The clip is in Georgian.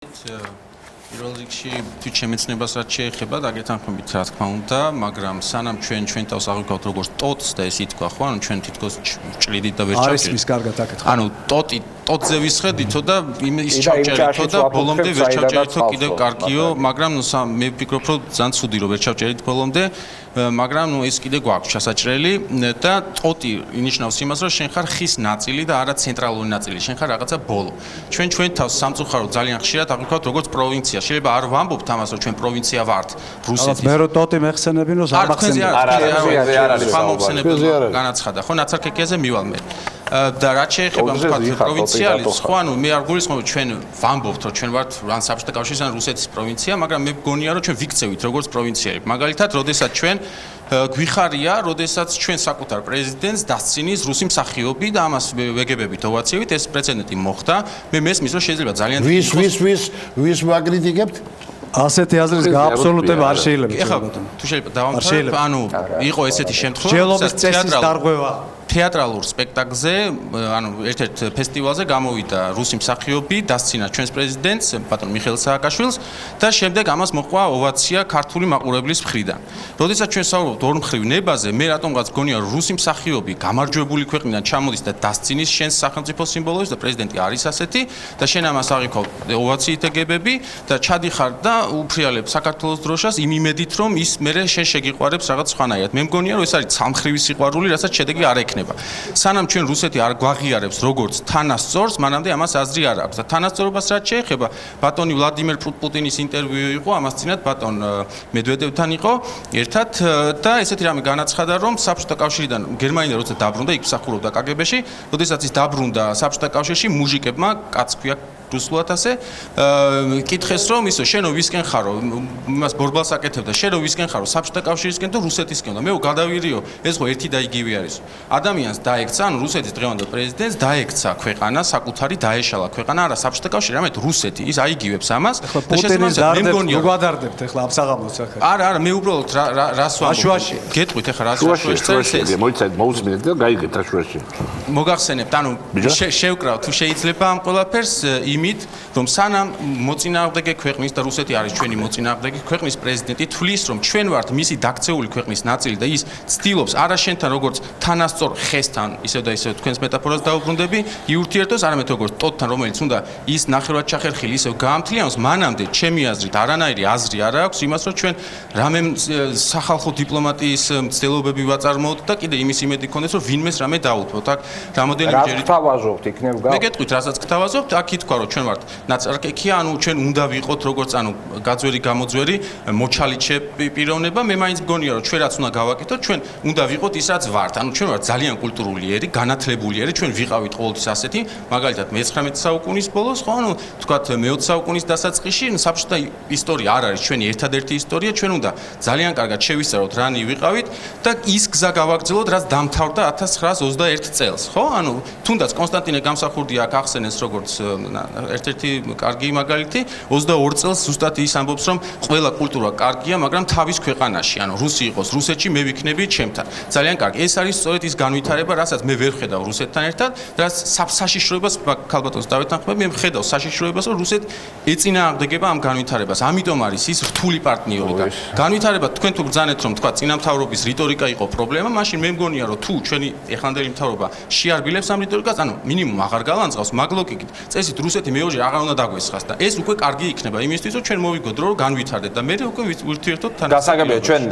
პირველ რიგში თუ ჩემეცნებას რაც შეეხება დაგეთანხმებით რა თქმა უნდა, მაგრამ სანამ ჩვენ თავს აღვიქვათ როგორც ტოტს და ეს ითქვა ხო, ანუ ჩვენ თითქოს ჭრიდით და ვერ ჩავჭრით. არის მის კარგად აკეთე. ანუ ტოტზე ვისხედითო და ის ჩავჭრითო და ბოლომდე ვერ ჩავჭრითო კიდევ კარგიო, მაგრამ მე ვფიქრობ რომ ძალიან ცუდი რომ ვერ ჩავჭრით ბოლომდე, მაგრამ ეს კიდე გვაქვს ჩასაჭრელი და ტოტი ინიშნავს იმას რომ შენ ხარ ხის ნაწილი და არა ცენტრალური ნაწილი, შენ ხარ რაღაცა ბოლო. ჩვენ თავს სამწუხაროდ ძალიან ხშირად აღვიქვათ როგორც პროვინცია. შეიძლება არ ვამბობთ ამას რომ ჩვენ პროვინცია ვართ რუსეთის. მე რო ტოტი მეხსენებინ რომ არ მახსენებ. არ განაცხადა ხო ნაცარქექიაზე მივალ მე. და რაც შეეხება თქვათ პროვინციალიზმს, ხო ანუ მე არ გულისხმობ ჩვენ ვამბობთ რომ ჩვენ ვართ ან საბჭოთა კავშირის ან რუსეთის პროვინცია, მაგრამ მე მგონია რომ ჩვენ ვიქცევით როგორც პროვინციები. მაგალითად, როდესაც ჩვენ გვიხარია, როდესაც ჩვენ საკუთარ პრეზიდენტს დასცინის რუსი მსახიობი და ამას ვეგებებით ოვაციებით, ეს პრეცედენტი მოხდა. მე მესმის რომ შეიძლება ძალიან ვის ვაკრიტიკებთ? ასეთი აზრის გააბსოლუტება არ შეიძლება. ეხლა თუ შეიძლება დავამთავრებ, ანუ იყო ესეთი შემთხვევა, ჯელობის წესის დარღვევა თეატრალურ სპექტაკლზე, ანუ ერთ-ერთ ფესტივალზე გამოვიდა რუსი მსახიობი, დასცინა ჩვენს პრეზიდენტს, ბატონ მიხეილ სააკაშვილს და შემდეგ ამას მოყვა ოვაცია ქართული მაყურებლის მხრიდან. როდესაც ჩვენ საუბრობთ ორმხრივ ნებაზე, მე რატომღაც გონია რომ რუსი მსახიობი გამარჯვებული ქვეყნიდან ჩამოდის და დასცინის შენს სახელმწიფო სიმბოლოებს და პრეზიდენტი არის ასეთი და შენ ამას აღიქვა ოვაციით ეგებები და ჩადიხარ და უფრიალებ საქართველოს დროშას იმ იმედით რომ ის მერე შენ შეგიყვარებს რაღაც სხვანაირად. მე მგონია რომ ეს არის ცალმხრივი სიყვარული, რასაც შედეგი არ ექნება. სანამ ჩვენ რუსეთი არ გვაღიარებს როგორც თანასწორს, მანამდე ამას აზრი არ აქვს და თანასწორობას რაც შეეხება, ბატონი ვლადიმერ პუტინის ინტერვიუ იყო, ამას წინათ ბატონ მედვედევთან იყო ერთად და ესეთი რამე განაცხადა, რომ საბჭოთა კავშირიდან გერმანია როცა დაბრუნდა, იქ მსახურობდა კგბ-ში, როდესაც ის დაბრუნდა საბჭოთა კავშირში, მუჟიკებმა, კაც ქვია რუსულად ასე, კითხეს რომ ისო შენო ვისკენ ხარო, იმას ბორბალს აკეთებდა, შენო ვისკენ ხარო, საბჭოთა კავშირისკენ თუ რუსეთისკენ და მე გადავირიო, ეს ხო ერთი და იგივე არის. ადამიანს დაექცა, ანუ რუსეთის დღევანდელ პრეზიდენტს დაექცა ქვეყანა, საკუთარი დაეშალა ქვეყანა, არა საბჭოთა კავშირი, რამეთ რუსეთი, ის აიგივებს ამას და შესაძლოა მე მგონია რომ გვადარდებთ ახლა ამ საღამოს ახლა. არა, მე უბრალოდ რას ვამბობ. გეტყვით ახლა რას შუაში მოიცადეთ, მოусმინეთ და გაიგეთ შუაში. მოგახსენებთ, ანუ შევკრავ თუ შეიძლება ამ ყველაფერს იმით, რომ სანამ მოწინააღმდეგე ქვეყნის და რუსეთი არის ჩვენი მოწინააღმდეგე ქვეყნის პრეზიდენტი თვლის, რომ ჩვენ ვართ მისი დაქცეული ქვეყნის ნაწილი და ის ცდილობს არა შენთან როგორც თანასწორ ხესთან, ისევ და ისევ თქვენს მეტაფორას დაუბრუნდები, იურთიერთოს, არამედ როგორც ტოტთან, რომელიც უნდა ის ნახევრად ჩახერხილი ისევ გაამთლიანოს, მანამდე ჩემი აზრით არანაირი აზრი არ აქვს იმას, რომ ჩვენ რამე სახალხო დიპლომატიის მცდელობები ვაწარმოოთ და კიდე იმის იმედი გქონდეს, რომ ვინმეს რამე დაუთმოთ. აქ რამოდენიმეჯერ გთავაზობთ იქნებ მე გეტყვით, რასაც გთავაზობთ, აქ ითქვა, რომ ჩვენ ვართ ნაცარქექია, ანუ ჩვენ უნდა ვიყოთ როგორც ანუ გაძვერი გამოძვერი მოჩალიჩე პიროვნება, მე მაინც მგონია, რომ ჩვენ რაც უნდა გავაკეთოთ, ჩვენ უნდა ვიყოთ ის რაც ვართ. ანუ ჩვენ ვართ ძალიან კულტურული ერი, განათლებული ერი, ჩვენ ვიყავით ყოველთვის ასეთი, მაგალითად მე-19 საუკუნის ბოლოს, ხო, ანუ თქვათ მე-20 საუკუნის დასაწყისში, საბჭოთა ისტორია არ არის ჩვენი ერთადერთი ისტორია, ჩვენ უნდა ძალიან კარგად შევისწაროთ რანი ვიყავით და ის გზა გავაგრძელოთ, რაც დამთავრდა 1921 წელს, ხო? ანუ თუნდაც კონსტანტინე გამსახურდია აქ ახსენეს როგორც ერთ-ერთი კარგი მაგალითი, 22 წელს ზუსტად ის ამბობს, რომ ყველა კულტურა კარგია, მაგრამ თავის ქვეყანაში, ანუ რუსი იყოს რუსეთში, მე ვიქნები ჩემთან. ძალიან კარგი. ეს არის სწორედ ის განვითარება, რასაც მე ვერ ხედავ რუსეთთან ერთად, რაც საშიშროებას ქალბატონს დავეთანხმებ, მე ვხედავ საშიშროებას, რომ რუსეთი ეწინააღმდეგება ამ განვითარებას. ამიტომ არის ის რთული პარტნიორი და განვითარება თქვენ თუ ბრძანეთ, რომ თქვა წინამთავრობის რიტორიკა იყო პრობლემა, მაშინ მე მგონია, რომ თუ ჩვენი ეხანდელი მთავრობა შეარბილებს ამ რიტორიკას, ანუ მინიმუმ აღარ გალანძღავს, მაგ ლოგიკით, წესით რუსეთი მეორჯერ აღარ უნდა დაგვესხას და ეს უკვე კარგი იქნება იმისთვის, რომ ჩვენ მოვიგოთ დრო, რომ განვითარდეთ და მე უკვე ვურთიერთოთ თან. გასაგებია ჩვენ